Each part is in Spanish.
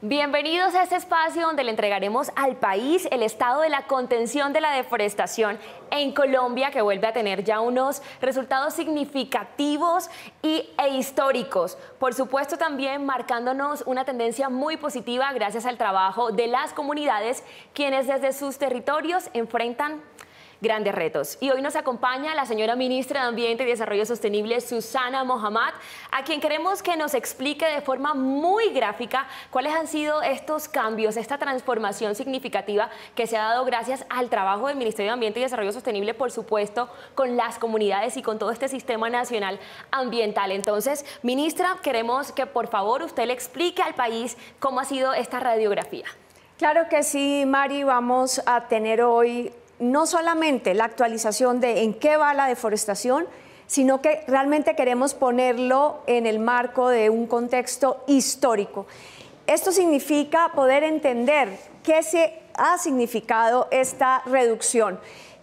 Bienvenidos a este espacio donde le entregaremos al país el estado de la contención de la deforestación en Colombia, que vuelve a tener ya unos resultados significativos e históricos. Por supuesto, también marcándonos una tendencia muy positiva gracias al trabajo de las comunidades, quienes desde sus territorios enfrentan grandes retos. Y hoy nos acompaña la señora ministra de Ambiente y Desarrollo Sostenible, Susana Mohammad, a quien queremos que nos explique de forma muy gráfica cuáles han sido estos cambios, esta transformación significativa que se ha dado gracias al trabajo del Ministerio de Ambiente y Desarrollo Sostenible, por supuesto, con las comunidades y con todo este sistema nacional ambiental. Entonces, ministra, queremos que por favor usted le explique al país cómo ha sido esta radiografía. Claro que sí, Mari, vamos a tener hoy no solamente la actualización de en qué va la deforestación, sino que realmente queremos ponerlo en el marco de un contexto histórico. Esto significa poder entender qué se ha significado esta reducción.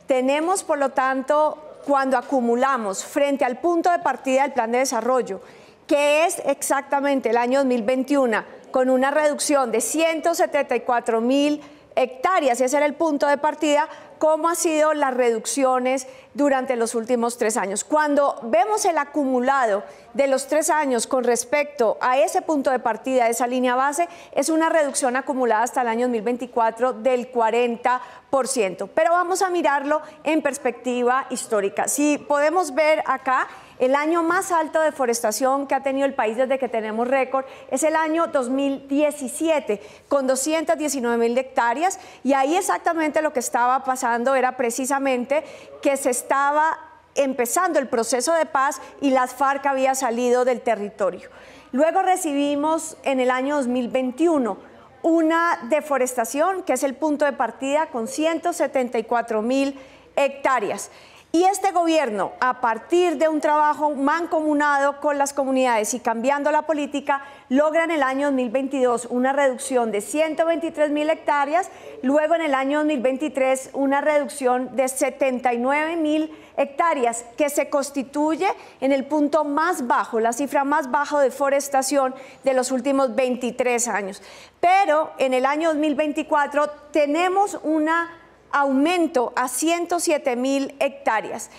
Tenemos, por lo tanto, cuando acumulamos frente al punto de partida del Plan de Desarrollo, que es exactamente el año 2021, con una reducción de 174.000 hectáreas, ese era el punto de partida, cómo han sido las reducciones durante los últimos 3 años. Cuando vemos el acumulado de los 3 años con respecto a ese punto de partida, esa línea base, es una reducción acumulada hasta el año 2024 del 40%. Pero vamos a mirarlo en perspectiva histórica. Si podemos ver acá, el año más alto de deforestación que ha tenido el país desde que tenemos récord es el año 2017, con 219.000 hectáreas, y ahí exactamente lo que estaba pasando era precisamente que se estaba empezando el proceso de paz y las FARC había salido del territorio. Luego recibimos en el año 2021 una deforestación que es el punto de partida con 174.000 hectáreas. Y este gobierno, a partir de un trabajo mancomunado con las comunidades y cambiando la política, logra en el año 2022 una reducción de 123.000 hectáreas, luego en el año 2023 una reducción de 79.000 hectáreas, que se constituye en el punto más bajo, la cifra más baja de deforestación de los últimos 23 años. Pero en el año 2024 tenemos una aumento a 107.000 hectáreas.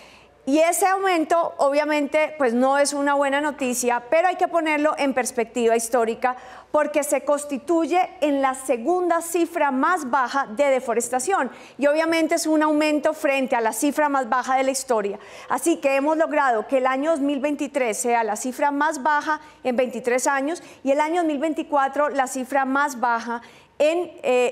Y ese aumento obviamente pues no es una buena noticia, pero hay que ponerlo en perspectiva histórica porque se constituye en la segunda cifra más baja de deforestación y obviamente es un aumento frente a la cifra más baja de la historia. Así que hemos logrado que el año 2023 sea la cifra más baja en 23 años y el año 2024 la cifra más baja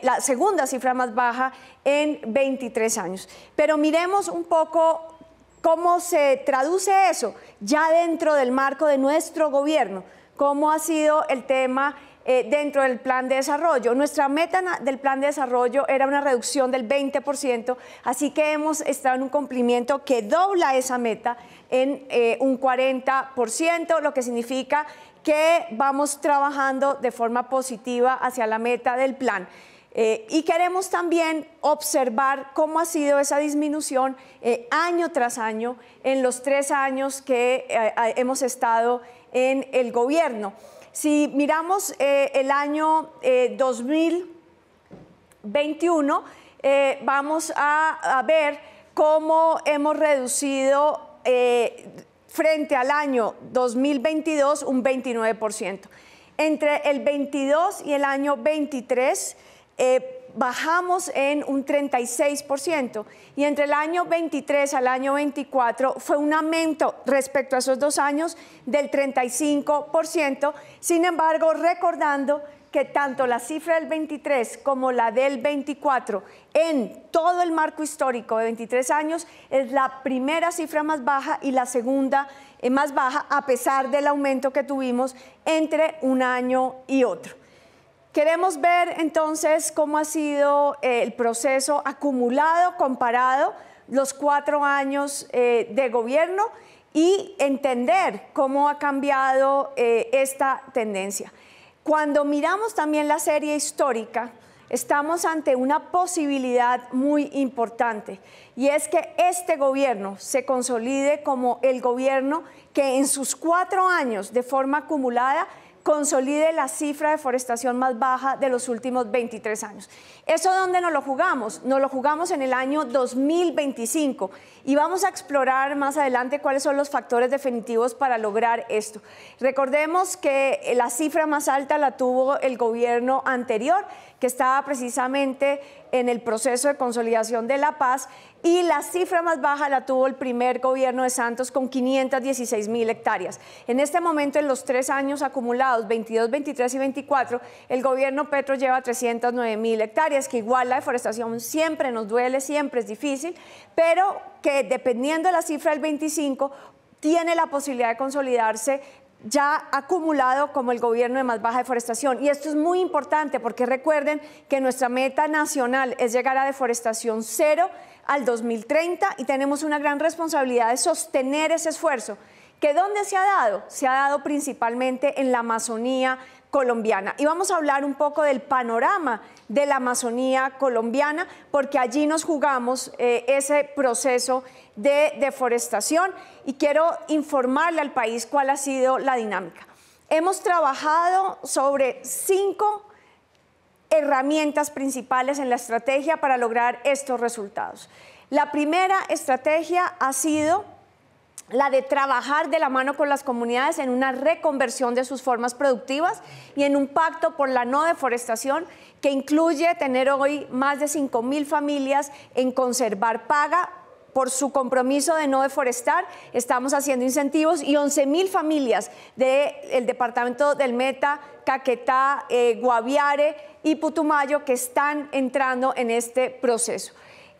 la segunda cifra más baja en 23 años. Pero miremos un poco cómo se traduce eso ya dentro del marco de nuestro gobierno, cómo ha sido el tema dentro del plan de desarrollo. Nuestra meta del plan de desarrollo era una reducción del 20%, así que hemos estado en un cumplimiento que dobla esa meta en un 40%, lo que significa que vamos trabajando de forma positiva hacia la meta del plan. Y queremos también observar cómo ha sido esa disminución año tras año en los 3 años que hemos estado en el gobierno. Si miramos el año 2021, vamos a ver cómo hemos reducido frente al año 2022 un 29%. Entre el 22 y el año 23 bajamos en un 36% y entre el año 23 al año 24 fue un aumento respecto a esos 2 años del 35%. Sin embargo, recordando que tanto la cifra del 23 como la del 24 en todo el marco histórico de 23 años es la primera cifra más baja y la segunda más baja a pesar del aumento que tuvimos entre un año y otro. Queremos ver entonces cómo ha sido el proceso acumulado, comparado los 4 años de gobierno y entender cómo ha cambiado esta tendencia. Cuando miramos también la serie histórica, estamos ante una posibilidad muy importante y es que este gobierno se consolide como el gobierno que en sus 4 años de forma acumulada consolide la cifra de deforestación más baja de los últimos 23 años. ¿Eso dónde nos lo jugamos? Nos lo jugamos en el año 2025 y vamos a explorar más adelante cuáles son los factores definitivos para lograr esto. Recordemos que la cifra más alta la tuvo el gobierno anterior, que estaba precisamente en el proceso de consolidación de la paz, y la cifra más baja la tuvo el primer gobierno de Santos con 516.000 hectáreas. En este momento, en los 3 años acumulados, 22, 23 y 24, el gobierno Petro lleva 309.000 hectáreas, que igual la deforestación siempre nos duele, siempre es difícil, pero que dependiendo de la cifra del 25, tiene la posibilidad de consolidarse ya acumulado como el gobierno de más baja deforestación. Y esto es muy importante porque recuerden que nuestra meta nacional es llegar a deforestación cero al 2030 y tenemos una gran responsabilidad de sostener ese esfuerzo. ¿Que dónde se ha dado? Se ha dado principalmente en la Amazonía colombiana. Y vamos a hablar un poco del panorama de la Amazonía colombiana, porque allí nos jugamos ese proceso de deforestación y quiero informarle al país cuál ha sido la dinámica. Hemos trabajado sobre 5 herramientas principales en la estrategia para lograr estos resultados. La primera estrategia ha sido la de trabajar de la mano con las comunidades en una reconversión de sus formas productivas y en un pacto por la no deforestación que incluye tener hoy más de 5.000 familias en conservar paga por su compromiso de no deforestar. Estamos haciendo incentivos y 11.000 familias del departamento del Meta, Caquetá, Guaviare y Putumayo que están entrando en este proceso.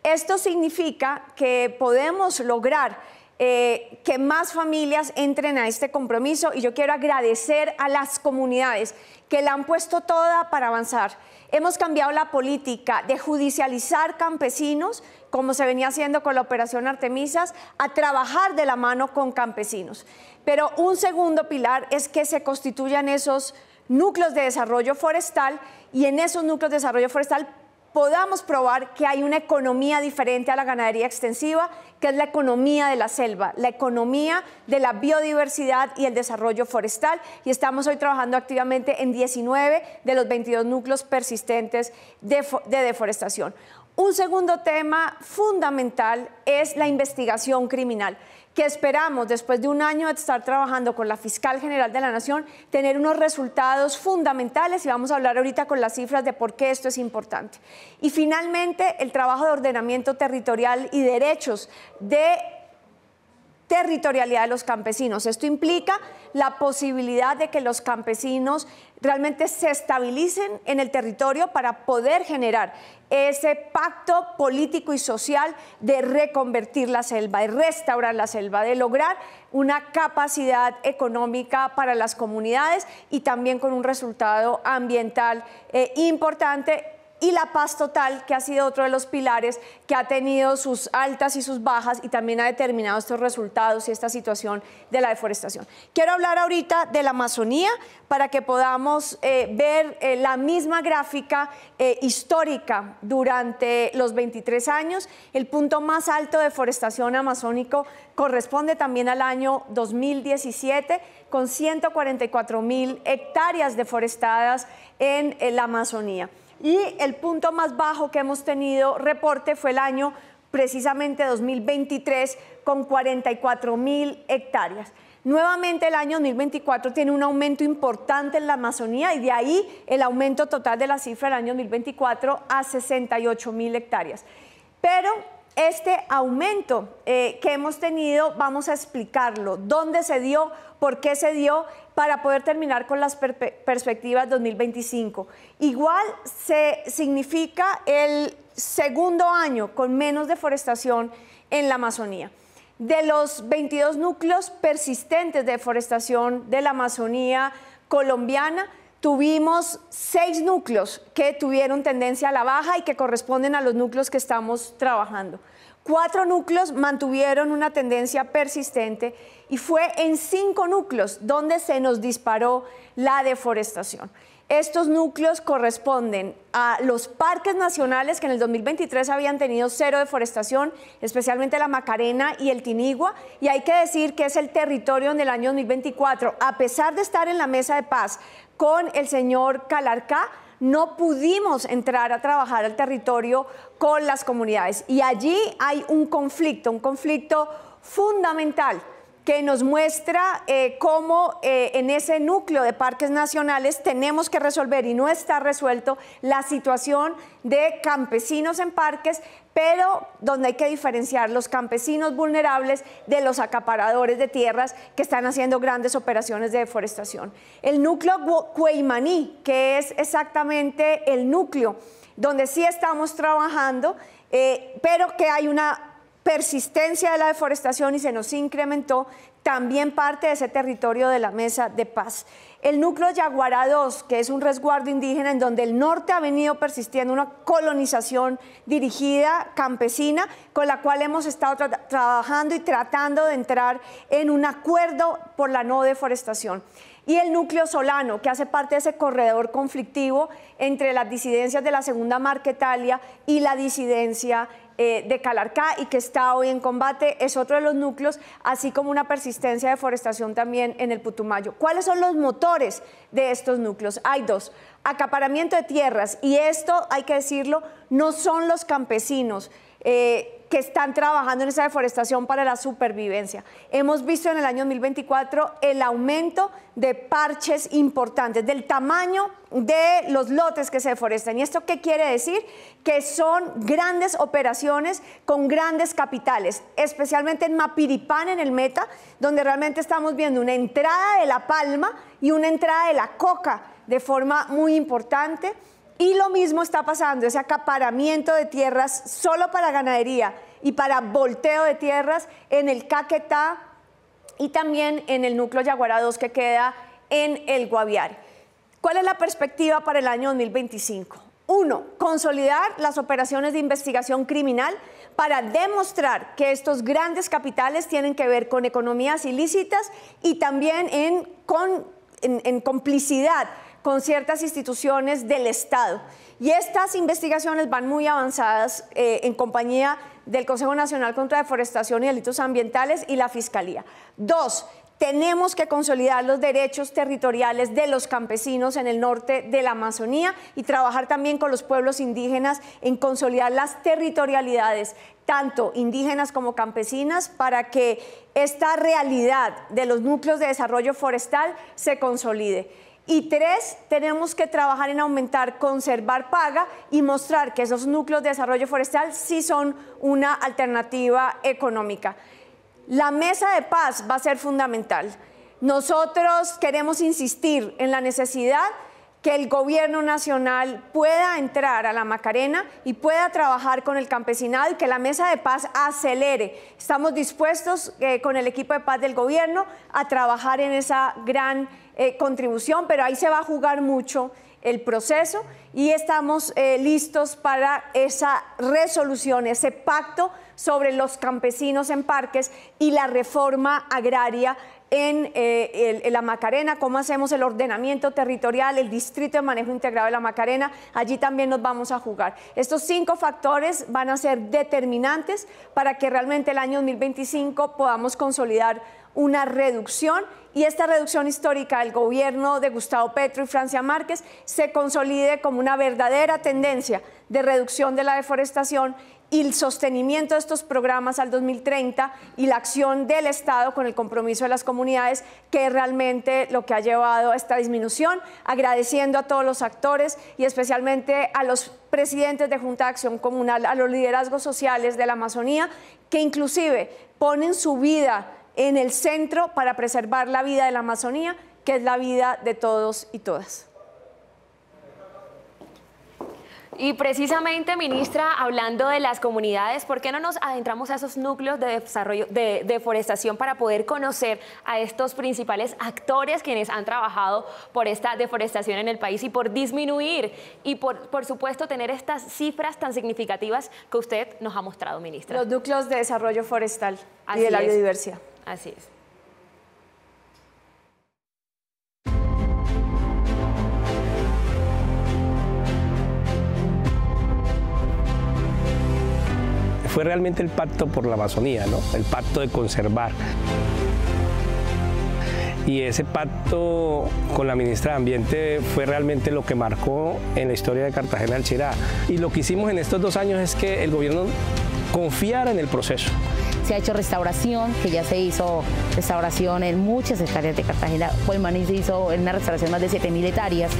Esto significa que podemos lograr que más familias entren a este compromiso y yo quiero agradecer a las comunidades que la han puesto toda para avanzar. Hemos cambiado la política de judicializar campesinos, como se venía haciendo con la Operación Artemisas, a trabajar de la mano con campesinos. Pero un segundo pilar es que se constituyan esos núcleos de desarrollo forestal y en esos núcleos de desarrollo forestal podamos probar que hay una economía diferente a la ganadería extensiva, que es la economía de la selva, la economía de la biodiversidad y el desarrollo forestal. Y estamos hoy trabajando activamente en 19 de los 22 núcleos persistentes de deforestación. Un segundo tema fundamental es la investigación criminal, que esperamos, después de un año de estar trabajando con la Fiscal General de la Nación, tener unos resultados fundamentales y vamos a hablar ahorita con las cifras de por qué esto es importante. Y finalmente, el trabajo de ordenamiento territorial y derechos de territorialidad de los campesinos. Esto implica la posibilidad de que los campesinos realmente se estabilicen en el territorio para poder generar ese pacto político y social de reconvertir la selva, de restaurar la selva, de lograr una capacidad económica para las comunidades y también con un resultado ambiental importante. Y la paz total, que ha sido otro de los pilares que ha tenido sus altas y sus bajas y también ha determinado estos resultados y esta situación de la deforestación. Quiero hablar ahorita de la Amazonía para que podamos ver la misma gráfica histórica durante los 23 años. El punto más alto de deforestación amazónico corresponde también al año 2017, con 144.000 hectáreas deforestadas en la Amazonía. Y el punto más bajo que hemos tenido reporte fue el año precisamente 2023 con 44.000 hectáreas. Nuevamente el año 2024 tiene un aumento importante en la Amazonía y de ahí el aumento total de la cifra del año 2024 a 68.000 hectáreas. Pero este aumento que hemos tenido, vamos a explicarlo, dónde se dio, por qué se dio, para poder terminar con las perspectivas 2025. Igual se significa el segundo año con menos deforestación en la Amazonía. De los 22 núcleos persistentes de deforestación de la Amazonía colombiana, tuvimos 6 núcleos que tuvieron tendencia a la baja y que corresponden a los núcleos que estamos trabajando. 4 núcleos mantuvieron una tendencia persistente y fue en 5 núcleos donde se nos disparó la deforestación. Estos núcleos corresponden a los parques nacionales que en el 2023 habían tenido 0 deforestación, especialmente la Macarena y el Tinigua, y hay que decir que es el territorio en el año 2024, a pesar de estar en la mesa de paz con el señor Calarcá, no pudimos entrar a trabajar al territorio con las comunidades. Y allí hay un conflicto fundamental que nos muestra cómo en ese núcleo de parques nacionales tenemos que resolver, y no está resuelto, la situación de campesinos en parques, pero donde hay que diferenciar los campesinos vulnerables de los acaparadores de tierras que están haciendo grandes operaciones de deforestación. El núcleo Cueymaní, que es exactamente el núcleo donde sí estamos trabajando, pero que hay una persistencia de la deforestación y se nos incrementó, también parte de ese territorio de la Mesa de Paz. El núcleo Yaguará II, que es un resguardo indígena en donde el norte ha venido persistiendo una colonización dirigida campesina, con la cual hemos estado trabajando y tratando de entrar en un acuerdo por la no deforestación. Y el núcleo Solano, que hace parte de ese corredor conflictivo entre las disidencias de la Segunda Marquetalia y la disidencia de Calarcá, y que está hoy en combate, es otro de los núcleos, así como una persistencia de deforestación también en el Putumayo. ¿Cuáles son los motores de estos núcleos? Hay dos: acaparamiento de tierras, y esto hay que decirlo, no son los campesinos que están trabajando en esa deforestación para la supervivencia. Hemos visto en el año 2024 el aumento de parches importantes, del tamaño de los lotes que se deforestan. ¿Y esto qué quiere decir? Que son grandes operaciones con grandes capitales, especialmente en Mapiripán, en el Meta, donde realmente estamos viendo una entrada de la palma y una entrada de la coca de forma muy importante. Y lo mismo está pasando, ese acaparamiento de tierras solo para ganadería y para volteo de tierras en el Caquetá y también en el núcleo Yaguará II, que queda en el Guaviare. ¿Cuál es la perspectiva para el año 2025? Uno, consolidar las operaciones de investigación criminal para demostrar que estos grandes capitales tienen que ver con economías ilícitas y también en complicidad con ciertas instituciones del Estado. Y estas investigaciones van muy avanzadas en compañía del Consejo Nacional contra Deforestación y Delitos Ambientales y la Fiscalía. Dos, tenemos que consolidar los derechos territoriales de los campesinos en el norte de la Amazonía y trabajar también con los pueblos indígenas en consolidar las territorialidades, tanto indígenas como campesinas, para que esta realidad de los núcleos de desarrollo forestal se consolide. Y tres, tenemos que trabajar en aumentar, conservar paga y mostrar que esos núcleos de desarrollo forestal sí son una alternativa económica. La Mesa de Paz va a ser fundamental. Nosotros queremos insistir en la necesidad que el gobierno nacional pueda entrar a la Macarena y pueda trabajar con el campesinado y que la Mesa de Paz acelere. Estamos dispuestos con el equipo de paz del gobierno a trabajar en esa gran contribución, pero ahí se va a jugar mucho el proceso y estamos listos para esa resolución, ese pacto sobre los campesinos en parques y la reforma agraria en la Macarena, cómo hacemos el ordenamiento territorial, el distrito de manejo integrado de la Macarena, allí también nos vamos a jugar. Estos 5 factores van a ser determinantes para que realmente el año 2025 podamos consolidar una reducción, y esta reducción histórica del gobierno de Gustavo Petro y Francia Márquez se consolide como una verdadera tendencia de reducción de la deforestación y el sostenimiento de estos programas al 2030 y la acción del Estado con el compromiso de las comunidades, que es realmente lo que ha llevado a esta disminución, agradeciendo a todos los actores y especialmente a los presidentes de Junta de Acción Comunal, a los liderazgos sociales de la Amazonía, que inclusive ponen su vida en el centro para preservar la vida de la Amazonía, que es la vida de todos y todas. Y precisamente, ministra, hablando de las comunidades, ¿por qué no nos adentramos a esos núcleos de desarrollo, de deforestación, para poder conocer a estos principales actores quienes han trabajado por esta deforestación en el país y por disminuir y por supuesto tener estas cifras tan significativas que usted nos ha mostrado, ministra? Los núcleos de desarrollo forestal y de la biodiversidad. Así es. Fue realmente el pacto por la Amazonía, ¿no? El pacto de conservar. Y ese pacto con la ministra de Ambiente fue realmente lo que marcó en la historia de Cartagena del Chirá. Y lo que hicimos en estos 2 años es que el gobierno confiara en el proceso. Se ha hecho restauración, que ya se hizo restauración en muchas hectáreas de Cartagena. Colmaní se hizo en una restauración más de 7.000 hectáreas.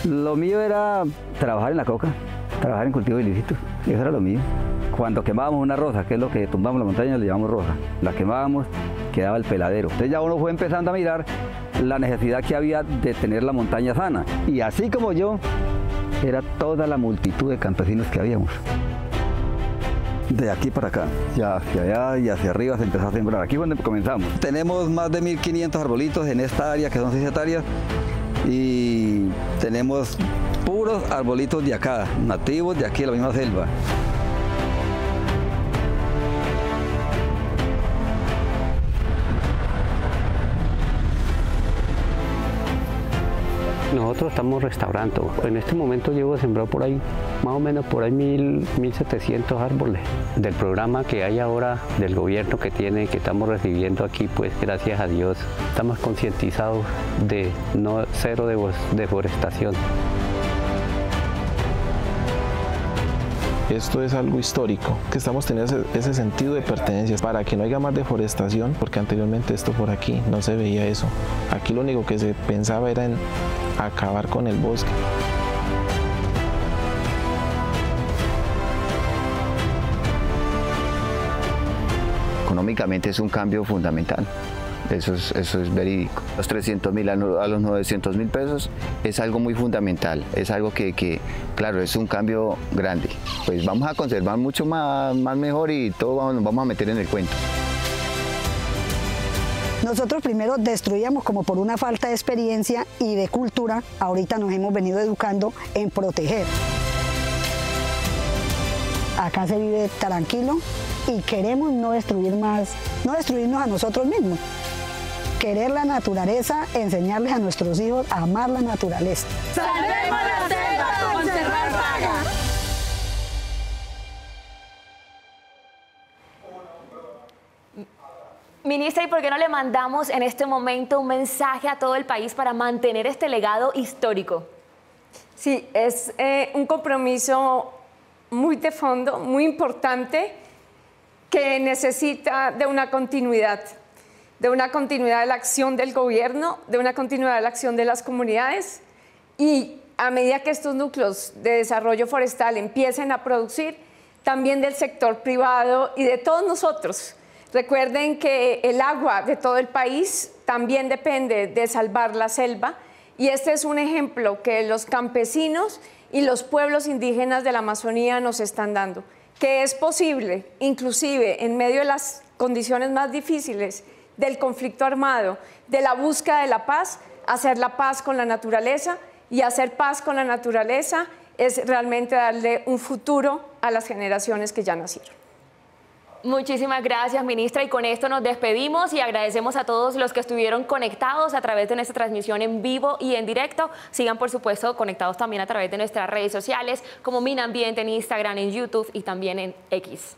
Lo mío era trabajar en la coca, trabajar en cultivos ilícitos, eso era lo mío. Cuando quemábamos una rosa, que es lo que tumbamos la montaña, le llamamos rosa, la quemábamos, quedaba el peladero. Entonces ya uno fue empezando a mirar la necesidad que había de tener la montaña sana. Y así como yo, era toda la multitud de campesinos que habíamos. De aquí para acá, ya hacia allá y hacia arriba se empezó a sembrar. Aquí es donde comenzamos. Tenemos más de 1.500 arbolitos en esta área, que son 6 hectáreas. Y tenemos puros arbolitos de acá, nativos de aquí, de la misma selva. Nosotros estamos restaurando. En este momento llevo sembrado por ahí, más o menos por ahí 1.700 árboles. Del programa que hay ahora del gobierno que estamos recibiendo aquí, pues gracias a Dios, estamos concientizados de cero deforestación. Esto es algo histórico, que estamos teniendo ese sentido de pertenencia para que no haya más deforestación, porque anteriormente esto por aquí no se veía eso. Aquí lo único que se pensaba era en acabar con el bosque. Económicamente es un cambio fundamental. Eso es verídico. Los 300.000 a los 900.000 pesos es algo muy fundamental, es algo que, claro, es un cambio grande. Pues vamos a conservar mucho más mejor y todo nos vamos a meter en el cuento. Nosotros primero destruíamos como por una falta de experiencia y de cultura, ahorita nos hemos venido educando en proteger. Acá se vive tranquilo y queremos no destruir más, no destruirnos a nosotros mismos. Querer la naturaleza, enseñarles a nuestros hijos a amar la naturaleza. ¡Salvemos la selva! ¡Conservar paga! Ministra, ¿y por qué no le mandamos en este momento un mensaje a todo el país para mantener este legado histórico? Sí, es un compromiso muy de fondo, muy importante, que necesita de una continuidad de la acción del gobierno, de una continuidad de la acción de las comunidades, y a medida que estos núcleos de desarrollo forestal empiecen a producir, también del sector privado y de todos nosotros. Recuerden que el agua de todo el país también depende de salvar la selva, y este es un ejemplo que los campesinos y los pueblos indígenas de la Amazonía nos están dando, que es posible, inclusive en medio de las condiciones más difíciles del conflicto armado, de la búsqueda de la paz, hacer la paz con la naturaleza, y hacer paz con la naturaleza es realmente darle un futuro a las generaciones que ya nacieron. Muchísimas gracias, ministra, y con esto nos despedimos y agradecemos a todos los que estuvieron conectados a través de nuestra transmisión en vivo y en directo. Sigan, por supuesto, conectados también a través de nuestras redes sociales como Minambiente en Instagram, en YouTube y también en X.